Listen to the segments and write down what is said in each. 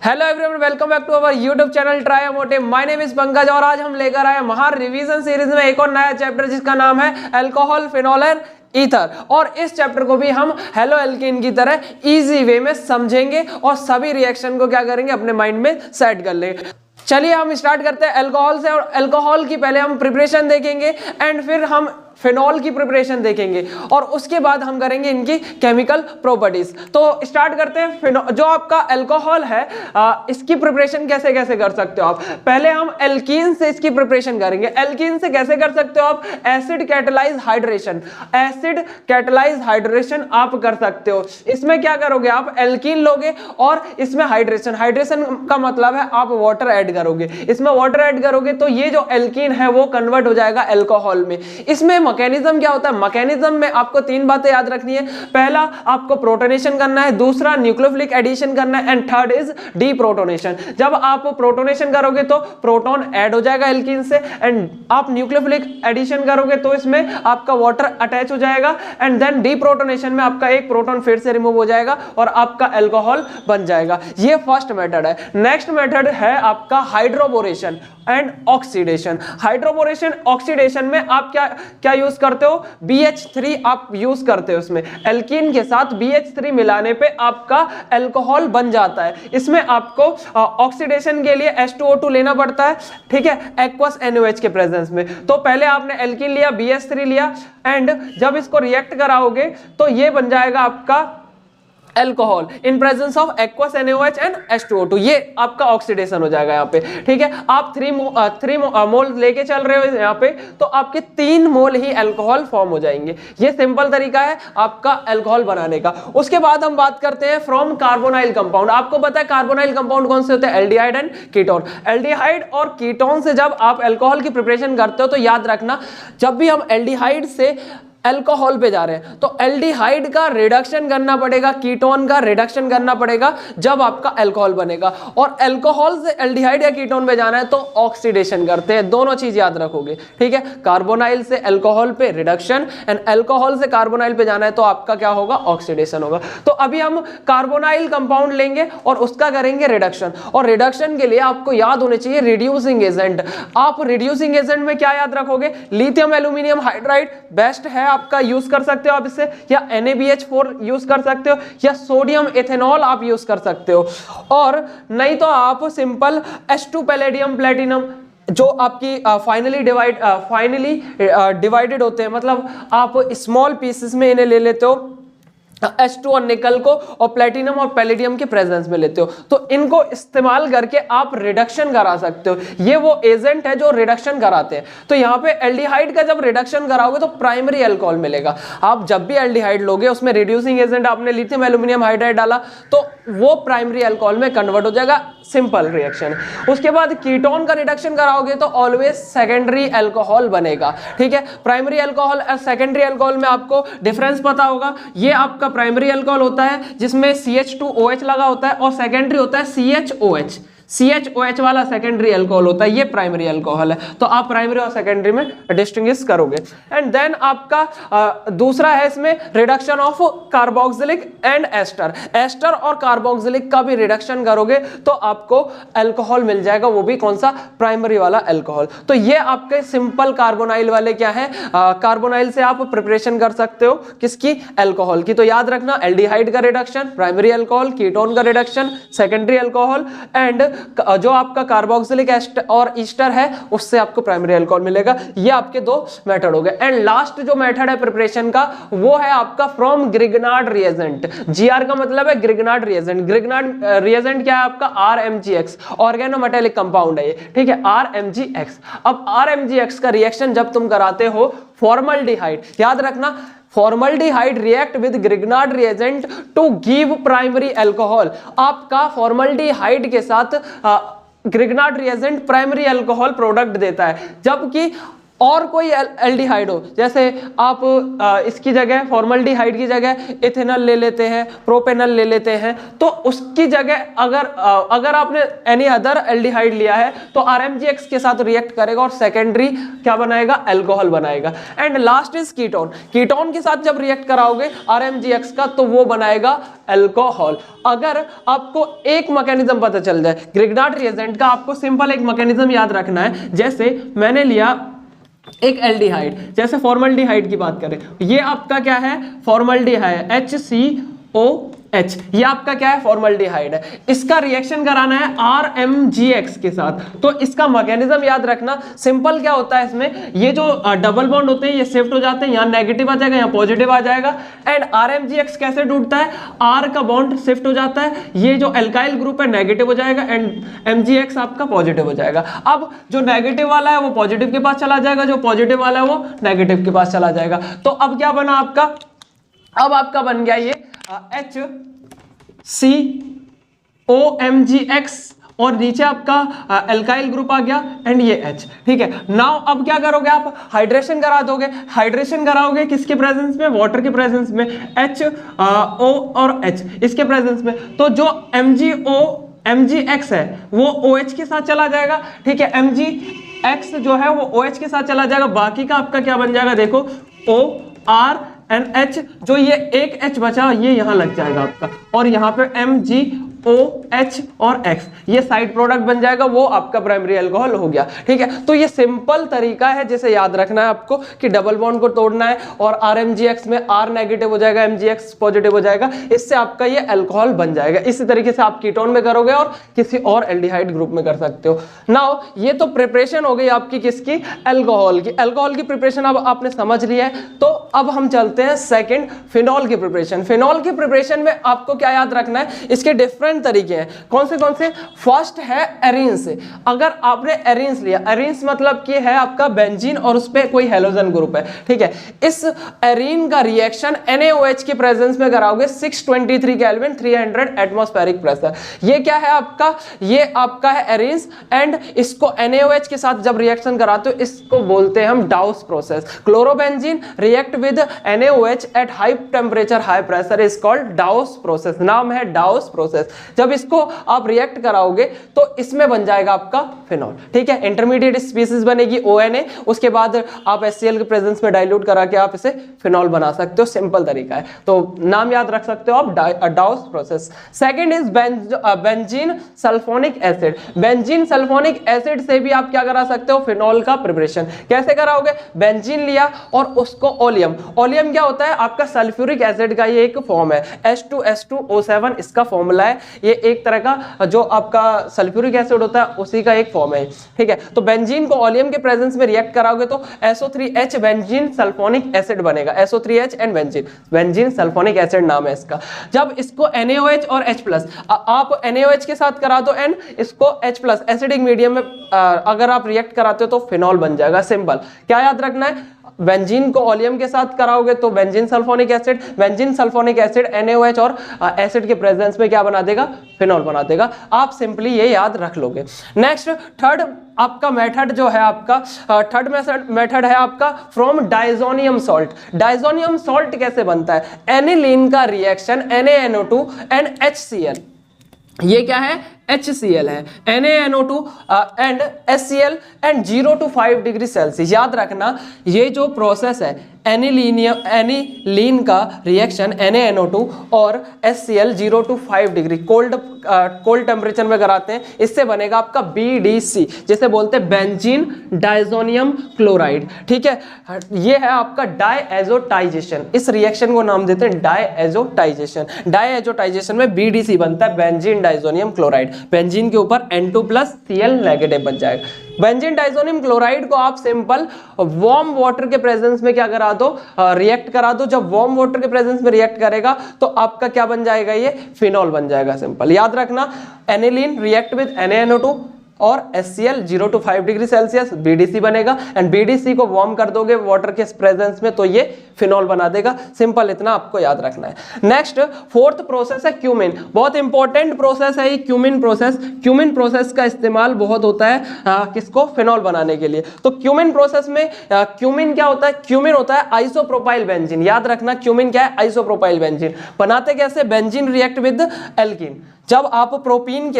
Hello everyone, welcome back to our YouTube channel Try Motive. My name is Pankaj और आज हम लेकर आए महार रिवीजन सीरीज में एक और नया चैप्टर जिसका नाम है अल्कोहल, फिनोल एंड ईथर। और इस चैप्टर को भी हम हेलो एल्कीन की तरह इजी वे में समझेंगे और सभी रिएक्शन को क्या करेंगे अपने माइंड में सेट कर लेंगे। चलिए हम स्टार्ट करते हैं अल्कोहल से। और अल्कोहल की पहले हम प्रिपरेशन देखेंगे एंड फिर हम फिनोल की प्रिपरेशन देखेंगे और उसके बाद हम करेंगे इनकी केमिकल प्रॉपर्टीज। तो स्टार्ट करते हैं। जो आपका अल्कोहल है इसकी प्रिपरेशन कैसे कैसे कर सकते हो आप। पहले हम एल्कीन से इसकी प्रिपरेशन करेंगे। एल्कीन से कैसे कर सकते हो आप? Acid catalyse hydration. Acid catalyse hydration आप कर सकते हो। इसमें क्या करोगे आप? एल्कीन लोगे और इसमें हाइड्रेशन। हाइड्रेशन का मतलब है आप वाटर ऐड करोगे। इसमें वाटर ऐड करोगे तो ये जो एल्कीन है वो कन्वर्ट हो जाएगा अल्कोहल में। इसमें मैकेनिज्म क्या होता है? मैकेनिज्म में आपको तीन बातें याद रखनी है। पहला आपको प्रोटोनेशन करना है, दूसरा न्यूक्लियोफिलिक एडिशन करना है एंड थर्ड इज डीप्रोटोनेशन। जब आप प्रोटोनेशन करोगे तो प्रोटॉन ऐड हो जाएगा एल्कीन से एंड आप न्यूक्लियोफिलिक एडिशन करोगे तो इसमें आपका वाटर अटैच हो जाएगा एंड देन डीप्रोटोनेशन में आपका एक प्रोटॉन फिर से रिमूव हो जाएगा और आपका अल्कोहल बन जाएगा। ये फर्स्ट मेथड है। नेक्स्ट मेथड है आपका hydroboration and oxidation. Hydroboration oxidation में आप क्या यूज करते हो? BH3 आप यूज करते हो। उसमें एल्कीन के साथ BH3 मिलाने पे आपका अल्कोहल बन जाता है। इसमें आपको ऑक्सीडेशन के लिए H2O2 लेना पड़ता है, ठीक है, एक्वस NaOH के प्रेजेंस में। तो पहले आपने एल्कीन लिया, BH3 लिया एंड जब इसको रिएक्ट कराओगे तो ये बन जाएगा आपका alcohol in presence of aqueous NaOH and H2O2। ये आपका ऑक्सीडेशन हो जाएगा यहाँ पे, ठीक है। आप 3 मोल लेके चल रहे हो यहाँ पे तो आपके 3 मोल ही अल्कोहल फॉर्म हो जाएंगे। ये सिंपल तरीका है आपका अल्कोहल बनाने का। उसके बाद हम बात करते हैं फ्रॉम कार्बोनाइल कंपाउंड। आपको पता है कार्बोनाइल कंपाउंड कौन से होते हैं? Aldehyde and ketone. एल्डिहाइड और कीटोन से जब आप अल्कोहल की प्रिपरेशन करते हो तो याद रखना, जब भी हम एल्डिहाइड से अल्कोहल पे जा रहे हैं तो एल्डिहाइड का रिडक्शन करना पड़ेगा, कीटोन का रिडक्शन करना पड़ेगा जब आपका अल्कोहल बनेगा। और अल्कोहल से एल्डिहाइड या कीटोन पे जाना है तो ऑक्सीडेशन करते हैं। दोनों चीज याद रखोगे, ठीक है। कार्बोनाइल से अल्कोहल पे रिडक्शन एंड अल्कोहल से कार्बोनाइल पे जाना है तो आपका क्या होगा? ऑक्सीडेशन होगा। तो अभी हम कार्बोनाइल कंपाउंड लेंगे और उसका करेंगे रिडक्शन। और रिडक्शन के लिए आपको याद होने चाहिए रिड्यूसिंग एजेंट। आप रिड्यूसिंग एजेंट में क्या याद रखोगे? लिथियम एल्यूमिनियम हाइड्राइड बेस्ट है, आपका यूज कर सकते हो आप इससे, या NaBH4 यूज कर सकते हो, या सोडियम एथेनॉल आप यूज कर सकते हो, और नहीं तो आप सिंपल H2 पैलेडियम प्लेटिनम जो आपकी फाइनली डिवाइडेड होते हैं, मतलब आप स्मॉल पीसेस में इन्हें ले लेते हो H2 और निकल को और प्लेटिनम और पैलेडियम के प्रेजेंस में लेते हो, तो इनको इस्तेमाल करके आप रिडक्शन करा सकते हो। ये वो एजेंट है जो रिडक्शन कराते हैं। तो यहाँ पे एल्डिहाइड का जब रिडक्शन कराओगे तो प्राइमरी अल्कोहल मिलेगा। आप जब भी एल्डिहाइड लोगे उसमें रिड्यूसिंग एजेंट आपने लिथियम एल्यूमिनियम हाइड्राइड डाला तो वो प्राइमरी अल्कोहल में कन्वर्ट हो जाएगा। Simple reaction. उसके बाद कीटोन का रिडक्शन कराओगे तो ऑलवेज सेकेंडरी अल्कोहल बनेगा, ठीक है। प्राइमरी अल्कोहल और सेकेंडरी अल्कोहल में आपको डिफरेंस पता होगा। ये आपका प्राइमरी अल्कोहल होता है जिसमें CH2OH लगा होता है और सेकेंडरी होता है CHOH वाला सेकेंडरी अल्कोहल होता है। ये प्राइमरी अल्कोहल है। तो आप प्राइमरी और सेकेंडरी में डिस्टिंग्विश करोगे। एंड देन आपका दूसरा है इसमें reduction of carboxylic and ester. Ester और कार्बोक्सिलिक का भी रिडक्शन करोगे तो आपको अल्कोहल मिल जाएगा, वो भी कौन सा? प्राइमरी वाला अल्कोहल। तो ये आपके सिंपल कार्बोनाइल वाले क्या है? कार्बोनाइल से आप प्रिपरेशन कर सकते हो किसकी? अल्कोहल की। तो याद रखना, एल्डिहाइड का रिडक्शन प्राइमरी अल्कोहल, कीटोन का रिडक्शन सेकेंडरी अल्कोहल एंड जो आपका कार्बोक्सिलिक और ईस्टर है उससे आपको प्राइमरी अल्कोहल मिलेगा। ये आपके 2 मेथड हो गए। एंड लास्ट जो मेथड है प्रिपरेशन का वो है आपका फ्रॉम ग्रिग्नार्ड रिएजेंट। GR का मतलब है ग्रिग्नार्ड रिएजेंट। ग्रिग्नार्ड रिएजेंट क्या है आपका? RMgX, ऑर्गेनोमेटेलिक कंपाउंड है ये, ठीक है, RMgX। अब RMgX का रिएक्शन जब तुम कराते हो फॉर्मल्डिहाइड, याद रखना formaldehyde react with Grignard reagent to give primary alcohol. आपका फॉर्मल्डिहाइड के साथ Grignard reagent primary alcohol product देता है, जबकि और कोई एल्डिहाइड हो, जैसे आप इसकी जगह फॉर्मल्डिहाइड की जगह इथेनॉल ले लेते हैं, प्रोपेनॉल ले लेते हैं, तो उसकी जगह अगर आपने एनी अदर एल्डिहाइड लिया है तो RMGX के साथ रिएक्ट करेगा और सेकेंडरी क्या बनाएगा, अल्कोहल बनाएगा। And last is ketone. Ketone के साथ जब रिएक्ट कराओगे RMGX का तो वो बनाएगा अल्कोहल। अगर आपको एक मैकेनिज्म पता चल जाए ग्रिग्नार्ड रिएजेंट का, आपको सिंपल एक मैकेनिज्म याद रखना है। जैसे मैंने लिया एक एल्डिहाइड, जैसे फॉर्मल्डिहाइड की बात करें, ये आपका क्या है, फॉर्मल्डिहाइड HCOH, ये आपका क्या है, फॉर्मल्डिहाइड है। इसका रिएक्शन कराना है RMGX के साथ, तो इसका मैकेनिज्म याद रखना। सिंपल क्या होता है इसमें, ये जो डबल बॉन्ड होते हैं ये शिफ्ट हो जाते हैं, यहाँ नेगेटिव आ जाएगा, यहाँ पॉजिटिव आ जाएगा। एंड RMGX कैसे टूटता है, R का बॉन्ड शिफ्ट हो जाता है, ये जो एल्काइल ग्रुप है नेगेटिव हो जाएगा एंड MGX आपका पॉजिटिव हो जाएगा। अब जो नेगेटिव वाला है वो पॉजिटिव के पास चला जाएगा, जो पॉजिटिव वाला है वो नेगेटिव के पास चला जाएगा। तो अब क्या बना आपका, अब आपका बन गया ये HCOMGX और नीचे आपका एल्काइल ग्रुप आ गया एंड ये H, ठीक है। नाउ अब क्या करोगे आप, हाइड्रेशन करा दोगे। हाइड्रेशन कराओगे किसके प्रेजेंस में, वाटर के प्रेजेंस में, HO और H इसके प्रेजेंस में। तो जो MGX है वो OH के साथ चला जाएगा, ठीक है। MGX जो है वो OH के साथ चला जाएगा। बाकी का आपका क्या बन जाएगा, देखो OR एंड H, जो ये एक H बचा ये यहां लग जाएगा आपका, और यहां पे MgOH और X ये साइड प्रोडक्ट बन जाएगा, वो आपका प्राइमरी अल्कोहल हो गया, ठीक है। तो ये सिंपल तरीका है जिसे याद रखना है आपको कि डबल बॉन्ड को तोड़ना है और RMGX में R नेगेटिव हो जाएगा, MGX पॉजिटिव हो जाएगा, इससे आपका ये अल्कोहल बन जाएगा। इसी तरीके से आप कीटोन में करोगे और किसी और एल्डिहाइड ग्रुप में कर सकते हो। नाउ ये तो प्रिपरेशन हो गई आपकी किसकी, अल्कोहल की। अल्कोहल की प्रिपरेशन अब आपने समझ लिया है, तो अब हम चलते हैं सेकंड, फिनॉल की प्रिपरेशन। फिनॉल की प्रिपरेशन में आपको क्या याद रखना है, इसके डिफरेंट तरीके हैं। कौन से फर्स्ट है एरिन्स। अगर आपने एरिन्स लिया, एरिन्स मतलब कि है आपका बेंजीन और उस पे कोई हेलोजन ग्रुप है, ठीक है। इस एरीन का रिएक्शन NaOH के प्रेजेंस में कराओगे 623 केल्विन 300 एटमॉस्फेरिक प्रेशर। ये क्या है आपका, ये आपका है एरिन्स एंड इसको NaOH के साथ जब रिएक्शन कराते हो इसको बोलते हैं हम डाउस process. Chlorobenzene react with NaOH at high temperature high pressure is called डाउस process, नाम है डाउस प्रोसेस। जब इसको आप रिएक्ट कराओगे तो इसमें बन जाएगा आपका फिनॉल, ठीक है। इंटरमीडिएट स्पीसीज बनेगी ONA, उसके बाद आप HCl के प्रेजेंस में डाइल्यूट करा के आप इसे फिनॉल बना सकते हो, सिंपल तरीका है। तो नाम याद रख सकते हो आप, डाउस process. Second is benzene sulphonic acid. Benzene sulphonic acid से भी आप क्या करा सकते हो, फिनॉल का प्रिपरेशन। कैसे कराओगे, बेंजीन लिया और उसको ओलियम, ओलियम क्या होता है आपका सल्फ्यूरिक एसिड का ये एक फॉर्म है, H2SO7 इसका फॉर्मूला है। ये एक तरह का जो आपका सल्फ्यूरिक एसिड होता है उसी का एक फॉर्म है, ठीक है। तो बेंजीन को ओलियम के प्रेजेंस में रिएक्ट कराओगे तो SO3H बेंजीन सल्फोनिक एसिड बनेगा, SO3H and benzene sulphonic acid नाम है इसका। जब इसको NaOH और H+ आप NaOH के साथ करा दो एंड इसको H+ एसिडिक मीडियम में अगर आप रिएक्ट कराते हो तो फिनॉल बन जाएगा, सिंपल। क्या याद रखना है, बेंजीन को ओलियम के साथ कराओगे तो बेंजीन सल्फोनिक एसिड NaOH और एसिड के प्रेजेंस में क्या बना देगा, फिनॉल बना देगा। आप सिंपली ये याद रख लोगे। नेक्स्ट थर्ड आपका मेथड जो है आपका, थर्ड मेथड है आपका from diazonium salt. Diazonium salt कैसे बनता है, एनिलीन का रिएक्शन NaNO2 एंड HCl, ये क्या है HCl है, NaNO2 and HCl and 0 to 5 degree Celsius. याद रखना ये जो प्रोसेस है एनिलीन का रिएक्शन NaNO2 और HCl 0 to 5 degree cold temperature में कराते हैं, इससे बनेगा आपका BDC, जिसे बोलते हैं बेंजीन डाइजोनियम क्लोराइड, ठीक है। ये है आपका डाइएजोटाइजेशन, इस रिएक्शन को नाम देते हैं डाइएजोटाइजेशन। डाइएजोटाइजेशन में BDC बनता है, बेंजीन डाइजोनियम क्लोराइड। बेंजीन के ऊपर N2+Cl नेगेटिव बन जाएगा। बेंजीन डाइजोनियम क्लोराइड को आप सिंपल वार्म वाटर के प्रेजेंस में क्या करा दो, रिएक्ट करा दो। जब वार्म वाटर के प्रेजेंस में रिएक्ट करेगा तो आपका क्या बन जाएगा, ये फिनॉल बन जाएगा, सिंपल। याद रखना एनिलीन रिएक्ट विद NaNO2 और HCl 0 to 5 degree Celsius BDC बनेगा, एंड BDC को वार्म कर दोगे वाटर के प्रेजेंस में तो ये फिनॉल बना देगा। सिंपल, इतना आपको याद रखना है। नेक्स्ट फोर्थ प्रोसेस है क्यूमिन। बहुत इंपॉर्टेंट प्रोसेस है ये क्यूमिन प्रोसेस। क्यूमिन प्रोसेस का इस्तेमाल बहुत होता है किसको, फिनॉल बनाने के लिए। तो क्यूमिन प्रोसेस में क्यूमिन क्या होता है, क्यूमिन होता है आइसोप्रोपाइल बेंजीन। याद रखना क्यूमिन क्या है, आइसोप्रोपाइल बेंजीन। बनाते कैसे, बेंजीन रिएक्ट विद एल्कीन। जब आप प्रोपीन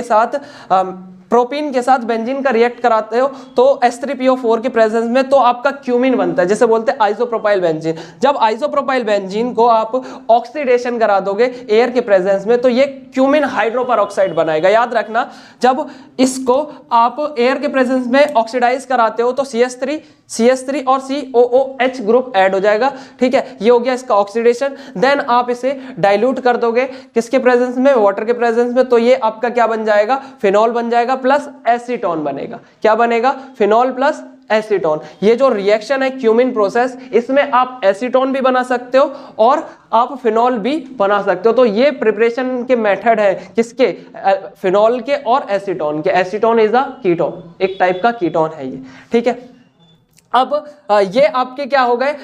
के साथ बेंजीन का रिएक्ट कराते हो तो H3PO4 के प्रेजेंस में तो आपका क्यूमिन बनता है, जैसे बोलते हैं आइसोप्रोपाइल बेंजीन। जब आइसोप्रोपाइल बेंजीन को आप ऑक्सीडेशन करा दोगे एयर के प्रेजेंस में तो ये क्यूमिन हाइड्रोपेरोक्साइड बनाएगा। याद रखना, जब इसको आप एयर के प्रेजेंस में ऑक्सीडाइज कराते हो तो CH3 और COOH ग्रुप ऐड हो जाएगा। ठीक है, ये हो गया इसका ऑक्सीडेशन। देन आप इसे डाइल्यूट कर दोगे किसके प्रेजेंस में, वाटर के प्रेजेंस में, तो ये आपका क्या बन जाएगा, फिनॉल बन जाएगा प्लस एसीटोन बनेगा। क्या बनेगा, फिनॉल प्लस एसीटोन। ये जो रिएक्शन है क्यूमिन प्रोसेस, इसमें आप एसीटोन भी बना सकते हो और आप फिनॉल भी बना सकते हो। तो ये प्रिपरेशन के मेथड है किसके, फिनॉल के और एसीटोन के। एसीटोन इज अ कीटोन, एक टाइप का कीटोन है ये। ठीक है, अब ये आपके क्या हो गए,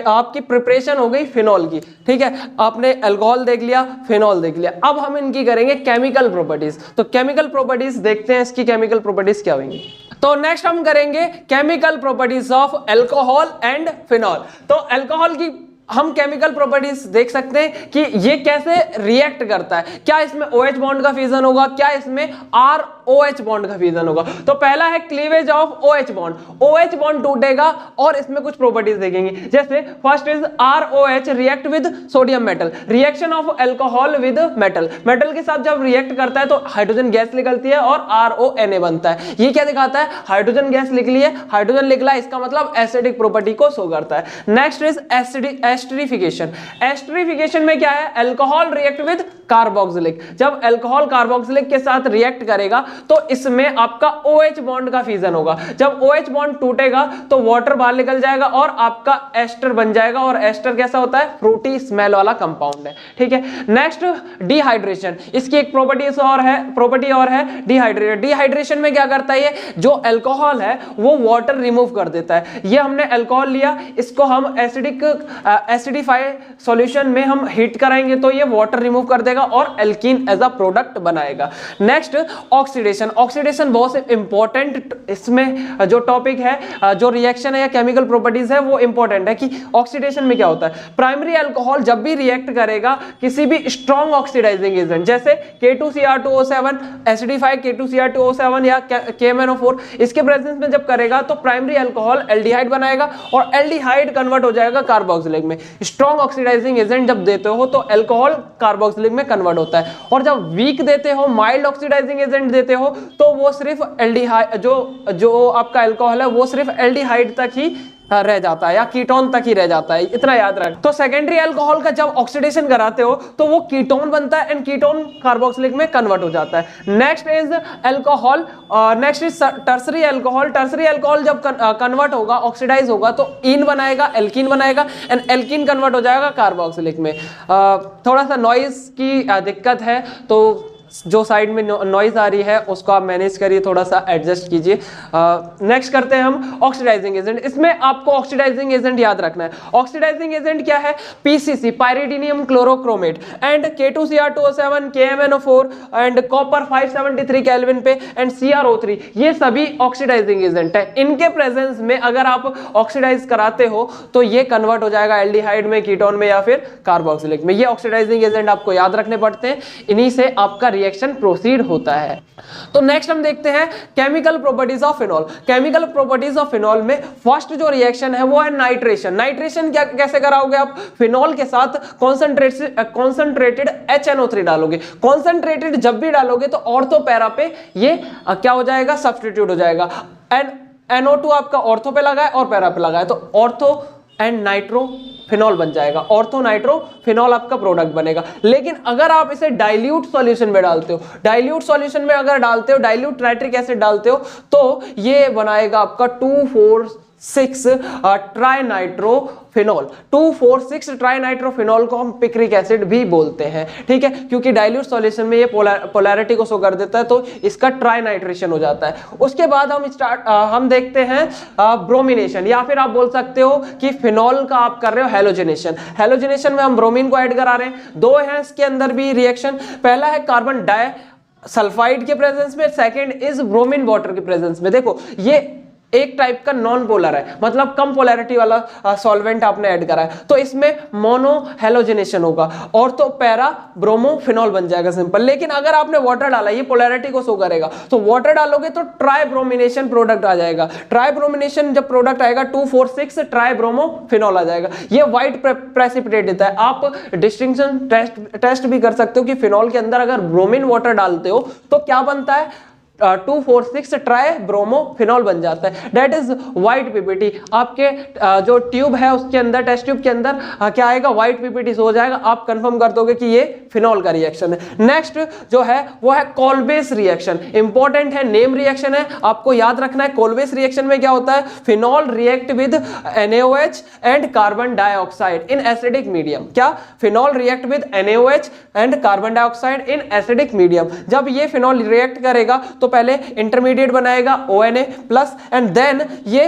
आपकी प्रिपरेशन हो गई फिनॉल की। ठीक है, आपने अल्कोहल देख लिया, फिनॉल देख लिया। अब हम इनकी करेंगे केमिकल प्रॉपर्टीज। तो केमिकल प्रॉपर्टीज देखते हैं, इसकी केमिकल प्रॉपर्टीज क्या होंगी। तो नेक्स्ट हम करेंगे chemical properties of alcohol and phenol. तो अल्कोहल की हम केमिकल प्रॉपर्टीज देख सकते हैं कि ये कैसे रिएक्ट करता है। क्या इसमें OH बॉन्ड का फ्यूजन होगा, क्या इसमें ROH बॉन्ड का फ्यूजन होगा। तो पहला है cleavage of OH bond. OH bond टूटेगा और इसमें कुछ प्रॉपर्टीज देखेंगे, जैसे first is ROH react with sodium metal. Reaction of alcohol with metal, metal के साथ जब रिएक्ट करता है तो हाइड्रोजन गैस निकलती है और RONA बनता है। ये क्या दिखाता है, हाइड्रोजन गैस निकली है, हाइड्रोजन निकला, इसका मतलब एसिडिक प्रॉपर्टी को शो करता है। Next is esterification. एस्टरिफिकेशन में क्या है, अल्कोहल रिएक्ट विद कार्बोक्सिलिक। जब अल्कोहल कार्बोक्सिलिक के साथ रिएक्ट करेगा तो इसमें आपका OH बॉन्ड का फ्यूजन होगा। जब OH बॉन्ड टूटेगा तो वाटर बाहर निकल जाएगा और आपका एस्टर बन जाएगा। और एस्टर कैसा होता है, फ्रूटी स्मेल वाला कंपाउंड है। ठीक है, नेक्स्ट डिहाइड्रेशन। इसकी एक प्रॉपर्टी और है डिहाइड्रेशन। डिहाइड्रेशन में क्या करता है, ये जो अल्कोहल है वो वाटर रिमूव कर देता है। ये हमने अल्कोहल लिया, इसको हम एसिडिफाइड सॉल्यूशन में हम हीट कराएंगे तो ये वाटर रिमूव कर देगा और एल्कीन एज अ प्रोडक्ट बनाएगा। Next oxidation. ऑक्सीडेशन बहुत इंपॉर्टेंट, इसमें जो टॉपिक है, जो रिएक्शन है या केमिकल प्रॉपर्टीज है वो इंपॉर्टेंट है कि ऑक्सीडेशन में क्या होता है। प्राइमरी अल्कोहल जब भी रिएक्ट करेगा किसी भी स्ट्रॉन्ग ऑक्सीडाइजिंग एजेंट, जैसे K2Cr2O7, एसिडिफाइड K2Cr2O7 या KMnO4, इसके प्रेजेंस में जब करेगा तो प्राइमरी अल्कोहल एल्डिहाइड बनाएगा और एल्डिहाइड कन्वर्ट हो जाएगा कार्बोक्सिलिक में। स्ट्रॉन्ग ऑक्सीडाइजिंग एजेंट जब देते हो तो अल्कोहल कार्बोक्सिलिक में कन्वर्ट होता है, और जब वीक देते हो, माइल्ड ऑक्सीडाइजिंग एजेंट देते हो तो वो सिर्फ एल्डिहाइड, जो आपका अल्कोहल है वो सिर्फ एल्डिहाइड तक ही रह जाता है या कीटोन तक ही रह जाता है, इतना याद रख। तो सेकेंडरी अल्कोहल का जब ऑक्सीडेशन कराते हो तो वो कीटोन बनता है एंड कीटोन कार्बोक्सिलिक में कन्वर्ट हो जाता है। Next is alcohol, next is tertiary alcohol. Tertiary alcohol जब कन्वर्ट होगा, ऑक्सीडाइज होगा तो इन बनाएगा, एल्कीन बनाएगा एंड एल्कीन कन्वर्ट हो जाएगा कार्बोक्सिलिक में। थोड़ा सा नॉइज की दिक्कत है तो जो साइड में नॉइज आ रही है उसको आप मैनेज करिए, थोड़ा सा एडजस्ट कीजिए। नेक्स्ट करते हैं हम ऑक्सीडाइजिंग एजेंट। इसमें आपको ऑक्सीडाइजिंग एजेंट याद रखना है। ऑक्सीडाइजिंग एजेंट क्या है, PCC pyridinium chlorochromate and K2Cr2O7, KMnO4 and copper 573 kelvin पे एंड CrO3, ये सभी ऑक्सीडाइजिंग एजेंट है। इनके प्रेजेंस में अगर आप ऑक्सीडाइज कराते हो तो ये कन्वर्ट हो जाएगा एल्डिहाइड में, कीटोन में या फिर कार्बोक्सिलिक में। ये ऑक्सीडाइजिंग एजेंट आपको याद रखने पड़ते हैं, इन्हीं से आपका रिएक्शन प्रोसीड होता है। तो नेक्स्ट हम देखते हैं chemical properties of phenol. Chemical properties of phenol में फर्स्ट जो रिएक्शन है वो है नाइट्रेशन। नाइट्रेशन क्या कैसे कराओगे आप, फिनॉल के साथ कॉन्सेंट्रेटेड HNO3 डालोगे। कॉन्सेंट्रेटेड जब भी डालोगे तो ऑर्थो पैरा पे ये क्या हो जाएगा, सब्स्टिट्यूट हो जाएगा। एंड NO2 आपका ऑर्थो पे लगा है और पैरा पे लगा है तो ऑर्थो एंड नाइट्रो फिनॉल बन जाएगा, ऑर्थो नाइट्रो फिनॉल आपका प्रोडक्ट बनेगा। लेकिन अगर आप इसे डाइल्यूट सॉल्यूशन में डालते हो, डाइल्यूट सॉल्यूशन में अगर डालते हो, डाइल्यूट नाइट्रिक एसिड डालते हो तो ये बनाएगा आपका ट्राइनाइट्रोफिनॉल। 2,4,6 ट्राइनाइट्रोफिनॉल को हम पिक्रिक एसिड भी बोलते हैं, ठीक है, क्योंकि डाइल्यूट सॉल्यूशन में ये पोलैरिटी को शो कर देता है, तो इसका ट्राइनाइट्रेशन हो जाता है। उसके बाद हम देखते हैं ब्रोमिनेशन, या फिर आप बोल सकते हो कि फिनॉल का आप कर रहे हो हेलोजिनेशन। हेलोजिनेशन में हम ब्रोमीन को ऐड करा रहे हैं। दो हैं इसके अंदर भी रिएक्शन, पहला है कार्बन डाई सल्फाइड के प्रेजेंस में, सेकंड इज ब्रोमीन वाटर के प्रेजेंस में। देखो ये एक टाइप का नॉन पोलर है, मतलब कम पोलैरिटी वाला सॉल्वेंट आपने ऐड करा है, तो इसमें मोनो हेलोजिनेशन होगा और तो पैरा ब्रोमो फिनॉल बन जाएगा सिंपल। लेकिन अगर आपने वाटर डाला, ये पोलैरिटी को शो करेगा, तो वाटर डालोगे तो ट्राइब्रोमिनेशन प्रोडक्ट आ जाएगा। ट्राइब्रोमिनेशन जब प्रोडक्ट आएगा 2,4,6 ट्राइब्रोमो फिनॉल आ जाएगा। ये व्हाइट प्रेसिपिटेट देता है। आप डिस्टिंक्शन टेस्ट भी कर सकते हो कि फिनॉल के अंदर अगर ब्रोमीन वाटर डालते हो तो क्या बनता है, 2,4,6 ट्राई ब्रोमो फिनॉल बन जाता है, दैट इज व्हाइट पीपीटी। आपके जो ट्यूब है उसके अंदर, टेस्ट ट्यूब के अंदर क्या आएगा, व्हाइट पीपीटी हो जाएगा। आप कंफर्म कर दोगे कि ये फिनॉल का रिएक्शन है। नेक्स्ट जो है वो है कोलबेस रिएक्शन, इंपॉर्टेंट है, नेम रिएक्शन है, आपको याद रखना है। कोलबेस रिएक्शन में क्या होता है, phenol react with NaOH and carbon dioxide in acidic medium. क्या, phenol react with NaOH and carbon dioxide in acidic medium. जब ये फिनॉल रिएक्ट करेगा तो पहले इंटरमीडिएट बनाएगा ONA प्लस, एंड देन ये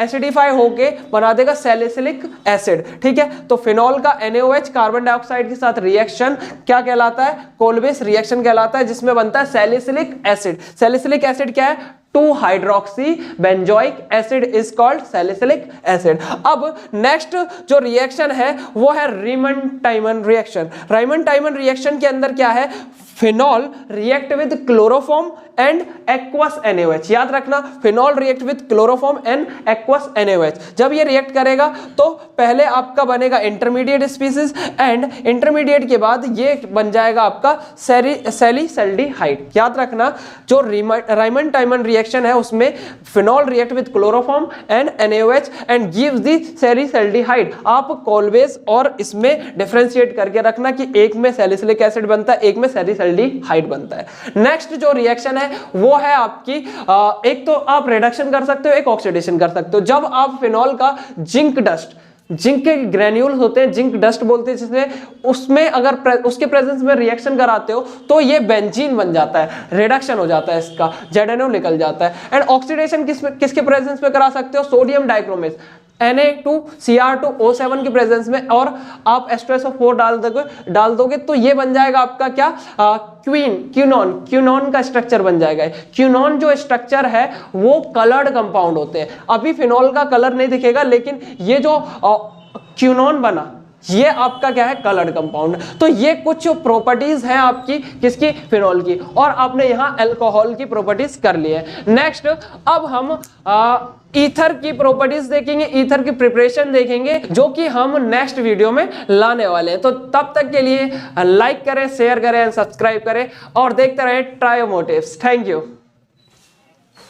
एसिडिफाई होके बना देगा सैलिसिलिक एसिड, ठीक है। तो फिनॉल का NaOH कार्बन डाइऑक्साइड के साथ रिएक्शन क्या कहलाता है, कोलबेस रिएक्शन कहलाता है, जिसमें बनता है सैलिसिलिक एसिड। सैलिसिलिक एसिड क्या है, two hydroxy benzoic acid is called salicylic acid. अब नेक्स्ट जो रिएक्शन है वो है रीमन-टाइमन रिएक्शन। रीमन-टाइमन रिएक्शन के अंदर क्या है, phenol react with chloroform and aqueous NaOH। याद रखना, phenol react with chloroform and aqueous NaOH। जब ये रिएक्ट करेगा तो पहले आपका बनेगा इंटरमीडिएट स्पीसीज, एंड इंटरमीडिएट के बाद ये बन जाएगा आपका सैलिसल्डिहाइड। याद रखना, जो रीमन-टाइमन रिएक्शन है उसमें phenol react with chloroform and NaOH and gives the salicylaldehyde. आप कोलबेस और इसमें डिफरेंशिएट करके रखना कि एक में सैलिसिलिक एसिड बनता है, एक में सैलिसल्डिहाइड बनता है। नेक्स्ट जो रिएक्शन है वो है आपकी एक तो आप रिडक्शन कर सकते हो, एक ऑक्सीडेशन कर सकते हो। जब आप फिनॉल का जिंक डस्ट, जिंक के ग्रेन्यूल्स होते हैं, जिंक डस्ट बोलते हैं जिसे, उसमें अगर उसके प्रेजेंस में रिएक्शन कराते हो तो ये बेंजीन बन जाता है, रिडक्शन हो जाता है, इसका ZNO निकल जाता है। एंड ऑक्सीडेशन किसके प्रेजेंस में करा सकते हो, सोडियम डाइक्रोमेट Na2Cr2O7 के प्रेजेंस में, और आप H2SO4 डाल दोगे तो ये बन जाएगा आपका क्या, क्यूनॉन का स्ट्रक्चर बन जाएगा। क्यूनॉन जो स्ट्रक्चर है वो कलर्ड कंपाउंड होते हैं। अभी फिनॉल का कलर नहीं दिखेगा, लेकिन ये जो क्यूनॉन बना ये आपका क्या है, कलर्ड कंपाउंड। तो ये कुछ प्रॉपर्टीज हैं आपकी किसकी, फिनॉल की, और आपने यहाँ अल्कोहल की प्रॉपर्टीज कर ली है। नेक्स्ट अब हम ईथर की प्रॉपर्टीज देखेंगे, ईथर की प्रिपरेशन देखेंगे, जो कि हम नेक्स्ट वीडियो में लाने वाले हैं। तो तब तक के लिए लाइक करें, शेयर करें, सब्सक्राइब करें और देखते रहें ट्रायो मोटिव्स। Thank you.